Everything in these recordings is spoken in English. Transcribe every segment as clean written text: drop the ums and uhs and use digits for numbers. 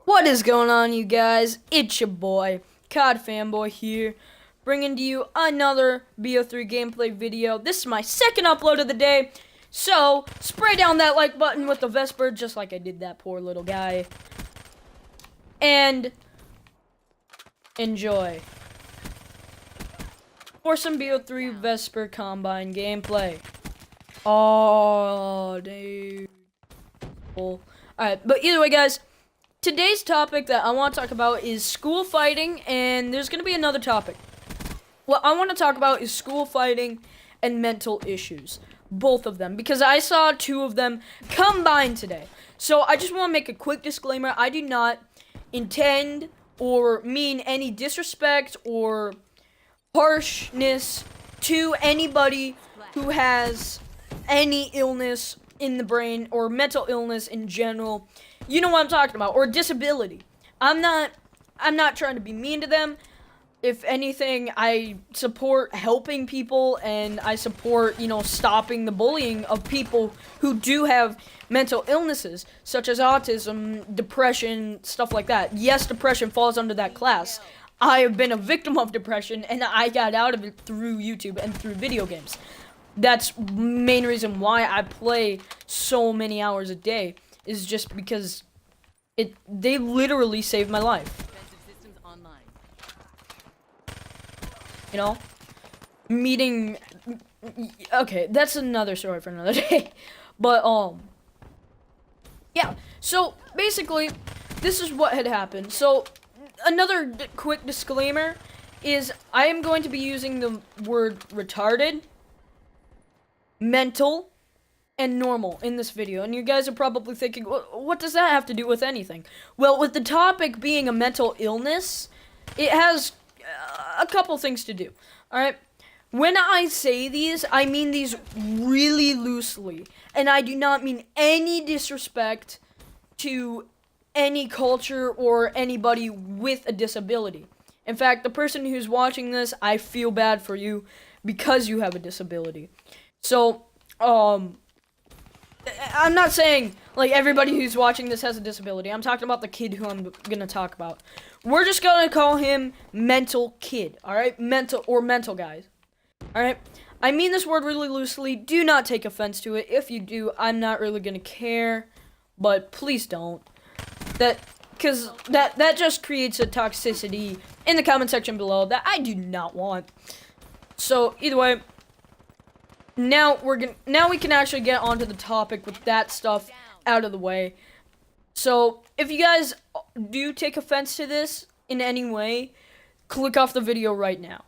What is going on, you guys? It's your boy, COD Fanboy here, bringing to you another BO3 gameplay video. This is my second upload of the day, so spray down that like button with the Vesper, just like I did that poor little guy, and enjoy for some BO3 Vesper Combine gameplay. Oh, dude. Alright, but either way, guys, today's topic that I want to talk about is school fighting, and there's going to be another topic. What I want to talk about is school fighting and mental issues. Both of them, because I saw two of them combined today. So I just want to make a quick disclaimer. I do not intend or mean any disrespect or harshness to anybody who has any illness in the brain or mental illness in general. You know what I'm talking about, or disability. I'm not trying to be mean to them. If anything, I support helping people, and I support, stopping the bullying of people who do have mental illnesses, such as autism, depression, stuff like that. Yes, depression falls under that class. I have been a victim of depression, and I got out of it through YouTube and through video games. That's the main reason why I play so many hours a day, is just because they literally saved my life. Okay, that's another story for another day. But yeah. So basically, this is what had happened. So another quick disclaimer is I am going to be using the word retarded, mental, and normal in this video, and you guys are probably thinking, what does that have to do with anything? Well, with the topic being a mental illness, it has a couple things to do. Alright, when I say these, I mean these really loosely, and I do not mean any disrespect to any culture or anybody with a disability. In fact, the person who's watching this, I feel bad for you because you have a disability. So, I'm not saying, like, everybody who's watching this has a disability. I'm talking about the kid who I'm gonna talk about. We're just gonna call him Mental Kid, alright? Mental guys. Alright? I mean this word really loosely. Do not take offense to it. If you do, I'm not really gonna care. But please don't. Because that just creates a toxicity in the comment section below that I do not want. So, either way, now we can actually get onto the topic with that stuff out of the way. So, if you guys do take offense to this in any way, click off the video right now.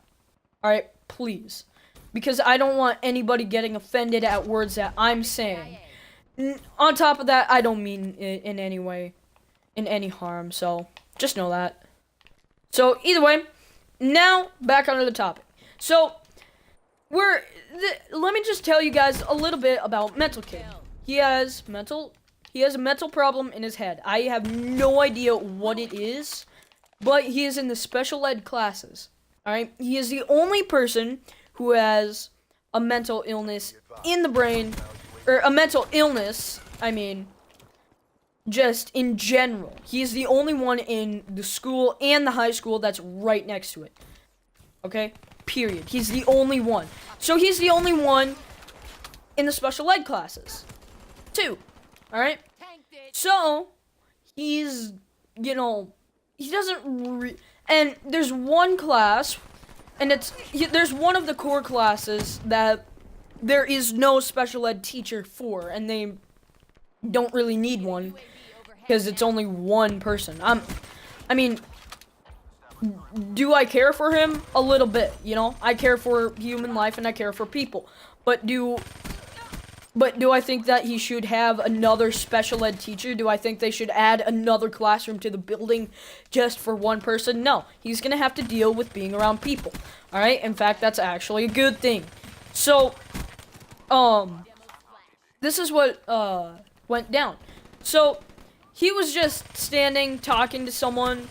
Alright, please. Because I don't want anybody getting offended at words that I'm saying. On top of that, I don't mean it in any way, in any harm, so just know that. So, either way, now back onto the topic. So, let me just tell you guys a little bit about Mental Kid. He has a mental problem in his head. I have no idea what it is, but he is in the special ed classes. Alright? He is the only person who has a mental illness in the brain, or a mental illness, just in general. He is the only one in the school and the high school that's right next to it. Okay? Period. He's the only one. So he's the only one in the special ed classes, too. Alright? So, he's, he doesn't and there's one class, and there's one of the core classes that there is no special ed teacher for, and they don't really need one, because it's only one person. Do I care for him? A little bit, I care for human life and I care for people. But do I think that he should have another special ed teacher? Do I think they should add another classroom to the building just for one person? No. He's gonna have to deal with being around people. Alright? In fact, that's actually a good thing. So, this is what, went down. So, he was just standing, talking to someone,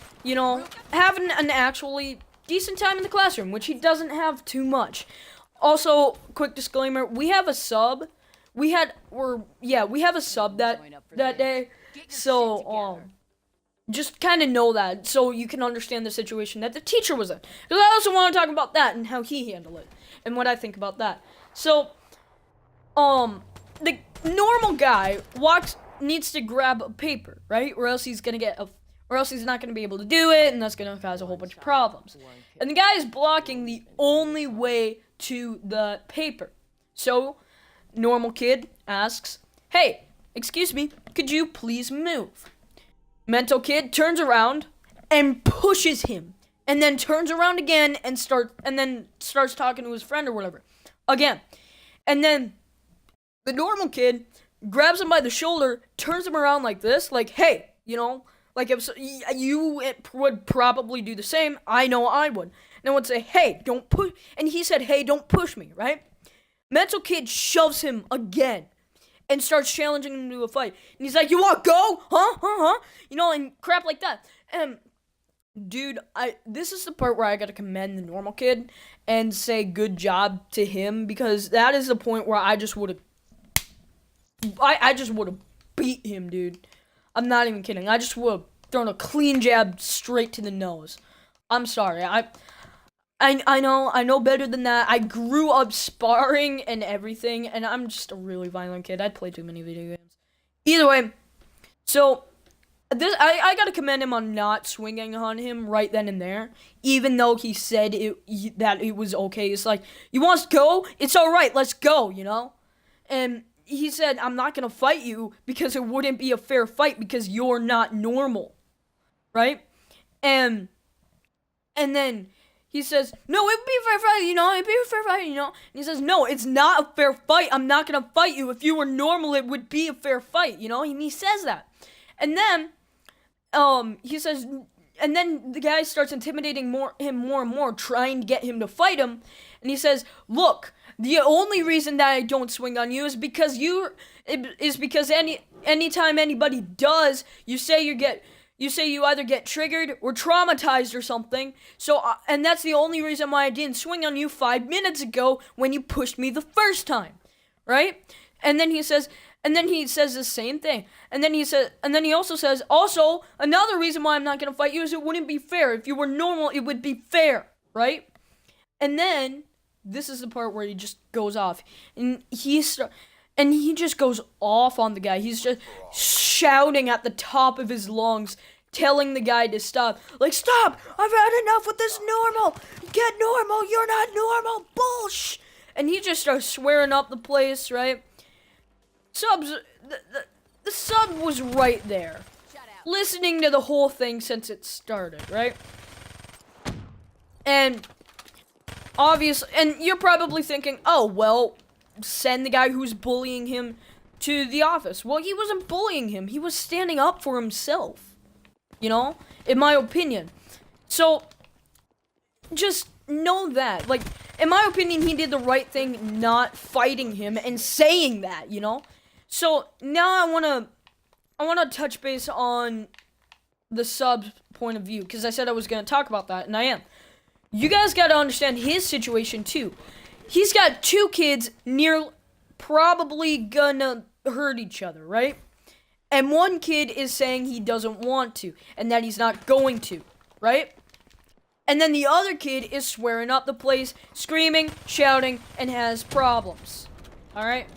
having an actually decent time in the classroom, which he doesn't have too much. Also, quick disclaimer, we have a sub. We have a sub that day. So, Just kind of know that so you can understand the situation that the teacher was in. Because I also want to talk about that and how he handled it and what I think about that. So, the normal guy needs to grab a paper, right? Or else he's not gonna be able to do it, and that's gonna cause a whole bunch of problems. And the guy is blocking the only way to the paper. So, normal kid asks, "Hey, excuse me, could you please move?" Mental kid turns around and pushes him, and then turns around again and starts talking to his friend or whatever. Again. And then the normal kid grabs him by the shoulder, turns him around like this, like, "Hey, like if you would probably do the same, I know I would." And I would say, "Hey, don't push," and he said, "Hey, don't push me," right? Mental kid shoves him again and starts challenging him to a fight. And he's like, "You want to go? Huh? And crap like that. And dude, this is the part where I gotta commend the normal kid and say good job to him, because that is the point where I just would have beat him, dude. I'm not even kidding. I just would have thrown a clean jab straight to the nose. I'm sorry. I know better than that. I grew up sparring and everything, and I'm just a really violent kid. I play too many video games. Either way, so I gotta commend him on not swinging on him right then and there, even though he said that it was okay. It's like, "You want to go? It's all right. Let's go," And he said, "I'm not gonna fight you because it wouldn't be a fair fight because you're not normal," right? And then he says, "No, it'd be a fair fight, it'd be a fair fight, And he says, "No, it's not a fair fight. I'm not gonna fight you. If you were normal, it would be a fair fight, And he says that. And then, he says, and then the guy starts intimidating him more and more, trying to get him to fight him. And he says, "Look, the only reason that I don't swing on you is because anytime anybody does, you say you either get triggered or traumatized or something. So, and that's the only reason why I didn't swing on you 5 minutes ago when you pushed me the first time, right?" And then he says the same thing. And then he also says, "Also, another reason why I'm not gonna fight you is it wouldn't be fair. If you were normal, it would be fair, right?" And then this is the part where he just goes off, and he just goes off on the guy. He's just shouting at the top of his lungs, telling the guy to stop. Like, "Stop! I've had enough with this normal. Get normal. You're not normal. Bullsh!" And he just starts swearing up the place, right? The sub was right there, listening to the whole thing since it started, right? And obviously, and you're probably thinking, "Oh, well, send the guy who's bullying him to the office." Well, he wasn't bullying him. He was standing up for himself, in my opinion. So, just know that. Like, in my opinion, he did the right thing not fighting him and saying that, So, now I want to touch base on the sub's point of view, because I said I was going to talk about that, and I am. You guys got to understand his situation, too. He's got 2 kids probably gonna hurt each other, right? And one kid is saying he doesn't want to, and that he's not going to, right? And then the other kid is swearing up the place, screaming, shouting, and has problems. Alright?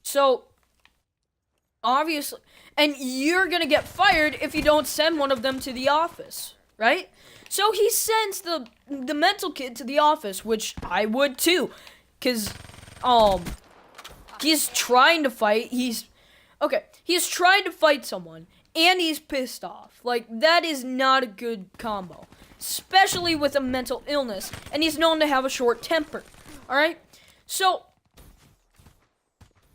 So, obviously, and you're gonna get fired if you don't send one of them to the office, right? So he sends the mental kid to the office, which I would too, because he's trying to fight. He's trying to fight someone, and he's pissed off. Like, that is not a good combo, especially with a mental illness, and he's known to have a short temper. All right, so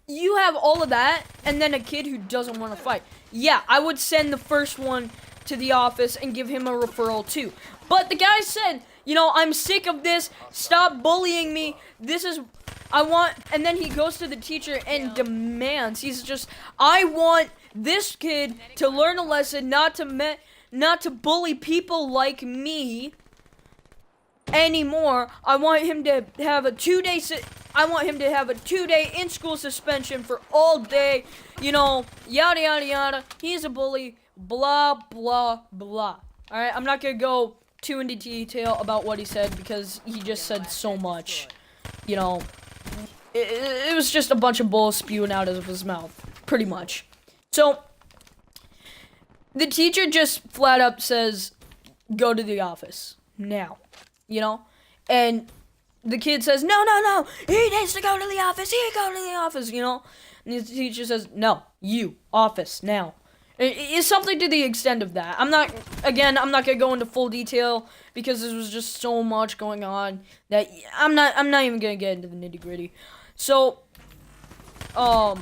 you have all of that, and then a kid who doesn't want to fight. Yeah, I would send the first one to the office and give him a referral too. But the guy said, "I'm sick of this. Stop bullying me. And then he goes to the teacher and demands. "I want this kid to learn a lesson, not to bully people like me anymore. I want him to have a 2-day I want him to have a 2-day in-school suspension for all day, you know, yada, yada, yada. He's a bully, blah, blah, blah. All right, I'm not going to go too into detail about what he said because he just said so much. You know, it was just a bunch of bull spewing out of his mouth, pretty much. So, the teacher just flat up says, go to the office now, you know? And the kid says, no, he needs to go to the office, you know? And the teacher says, no, you, office, now. It's something to the extent of that. I'm not gonna go into full detail because there was just so much going on that I'm not even gonna get into the nitty gritty. So, ooh.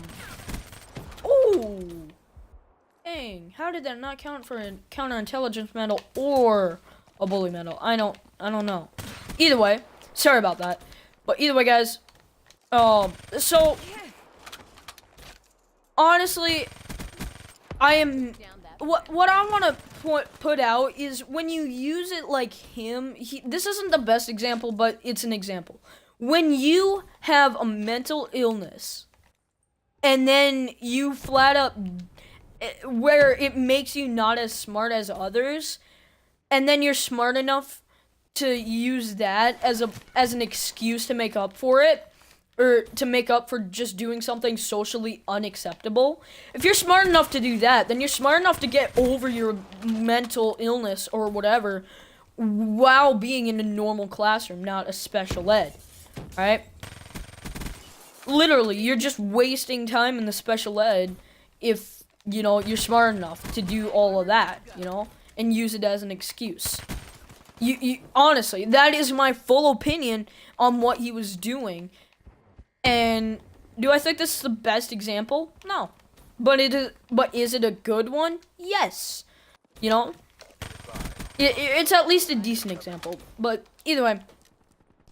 Dang, how did that not count for a counterintelligence medal or a bully medal? I don't know. Either way, sorry about that. But either way, guys, so honestly, I am what I want to put out is when you use it like him, this isn't the best example, but it's an example. When you have a mental illness and then you flat up where it makes you not as smart as others, and then you're smart enough to use that as an excuse to make up for it, or to make up for just doing something socially unacceptable. If you're smart enough to do that, then you're smart enough to get over your mental illness or whatever while being in a normal classroom, not a special ed. Alright? Literally, you're just wasting time in the special ed if, you know, you're smart enough to do all of that, you know, and use it as an excuse. You honestly, that is my full opinion on what he was doing. And do I think this is the best example? No. But is it a good one? Yes. You know? It's at least a decent example. But either way.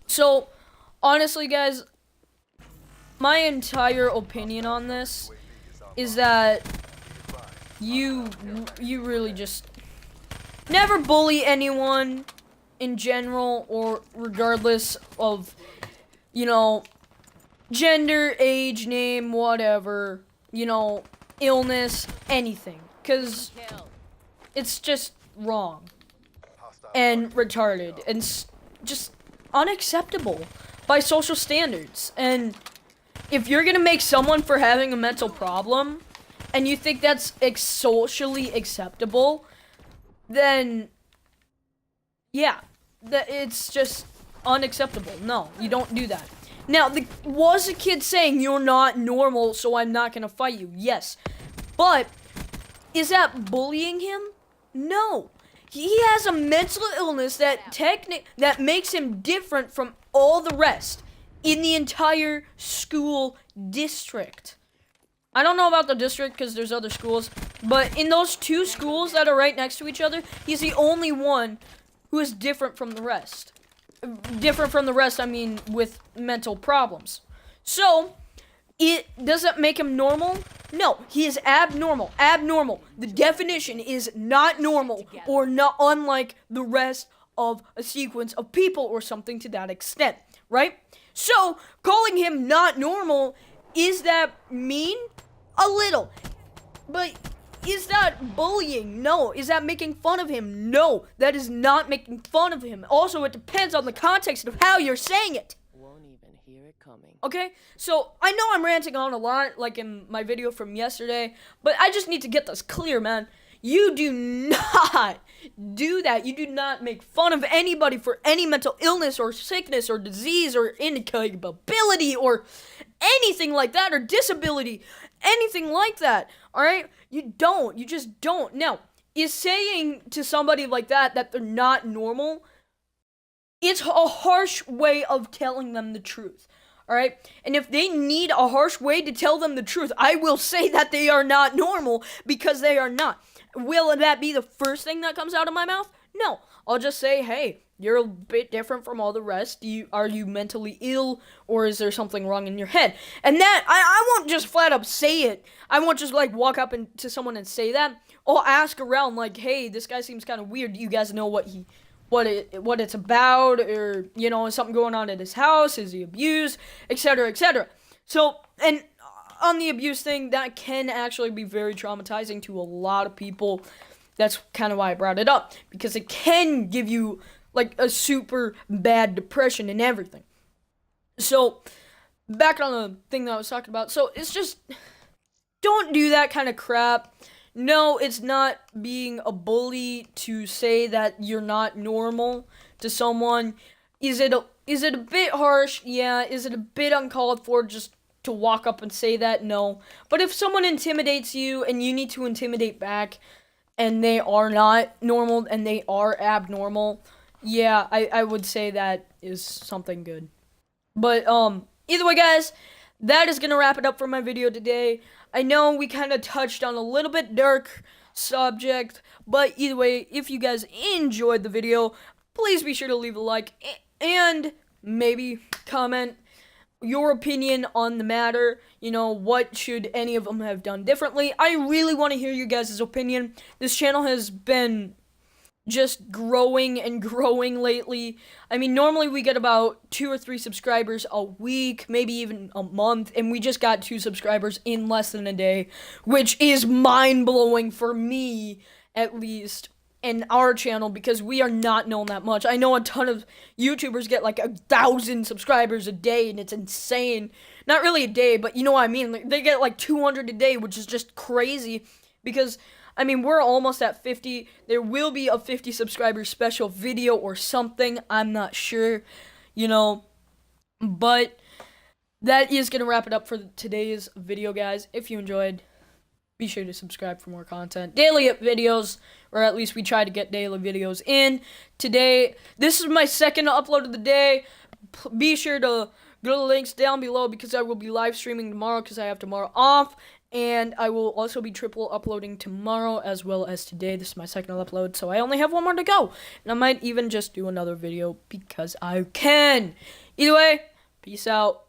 So, honestly, guys, my entire opinion on this is that you really just never bully anyone in general, or regardless of, you know, gender, age, name, whatever, you know, illness, anything. Because it's just wrong and retarded and just unacceptable by social standards. And if you're gonna make someone for having a mental problem and you think that's socially acceptable, then yeah, it's just unacceptable. No, you don't do that. Now, was a kid saying you're not normal, so I'm not gonna fight you? Yes. But is that bullying him? No. He has a mental illness that makes him different from all the rest in the entire school district. I don't know about the district because there's other schools, but in those two schools that are right next to each other, he's the only one who is different from the rest. Different from the rest, I mean, with mental problems. So, does that make him normal? No, he is abnormal. Abnormal. The definition is not normal or not unlike the rest of a sequence of people or something to that extent, right? So, calling him not normal, is that mean? A little. But is that bullying? No. Is that making fun of him? No. That is not making fun of him. Also, it depends on the context of how you're saying it. Won't even hear it coming. Okay? So, I know I'm ranting on a lot, like in my video from yesterday, but I just need to get this clear, man. You do not do that. You do not make fun of anybody for any mental illness or sickness or disease or incapability or anything like that, or disability. Anything like that. Alright? You don't. You just don't. Now, is saying to somebody like that they're not normal, it's a harsh way of telling them the truth. Alright? And if they need a harsh way to tell them the truth, I will say that they are not normal, because they are not. Will that be the first thing that comes out of my mouth? No. I'll just say, hey, you're a bit different from all the rest. Are you mentally ill, or is there something wrong in your head? And that, I won't just flat up say it. I won't just, like, walk up to someone and say that. I'll ask around, like, hey, this guy seems kind of weird. Do you guys know what what it's about, or is something going on at his house, is he abused, etc., etc. So, and on the abuse thing, that can actually be very traumatizing to a lot of people. That's kind of why I brought it up, because it can give you like a super bad depression and everything. So, back on the thing that I was talking about. So, it's just, don't do that kind of crap. No, it's not being a bully to say that you're not normal to someone. Is it a bit harsh? Yeah. Is it a bit uncalled for just to walk up and say that? No. But if someone intimidates you and you need to intimidate back, and they are not normal and they are abnormal, yeah, I would say that is something good. But either way, guys, that is gonna wrap it up for my video today. I know we kind of touched on a little bit dark subject, but either way, if you guys enjoyed the video, please be sure to leave a like and maybe comment your opinion on the matter. What should any of them have done differently? I really want to hear you guys' opinion. This channel has been just growing and growing lately. I mean, normally we get about 2 or 3 subscribers a week, maybe even a month, and we just got 2 subscribers in less than a day, which is mind-blowing for me, at least, in our channel, because we are not known that much. I know a ton of YouTubers get like 1,000 subscribers a day, and it's insane. Not really a day, but you know what I mean. Like, they get like 200 a day, which is just crazy, because I mean, we're almost at 50. There will be a 50 subscriber special video or something. I'm not sure, but that is going to wrap it up for today's video, guys. If you enjoyed, be sure to subscribe for more content. Daily videos, or at least we try to get daily videos in. Today, this is my second upload of the day. Be sure to go to the links down below, because I will be live streaming tomorrow, because I have tomorrow off. And I will also be triple uploading tomorrow as well as today. This is my second upload, so I only have 1 more to go. And I might even just do another video because I can. Either way, peace out.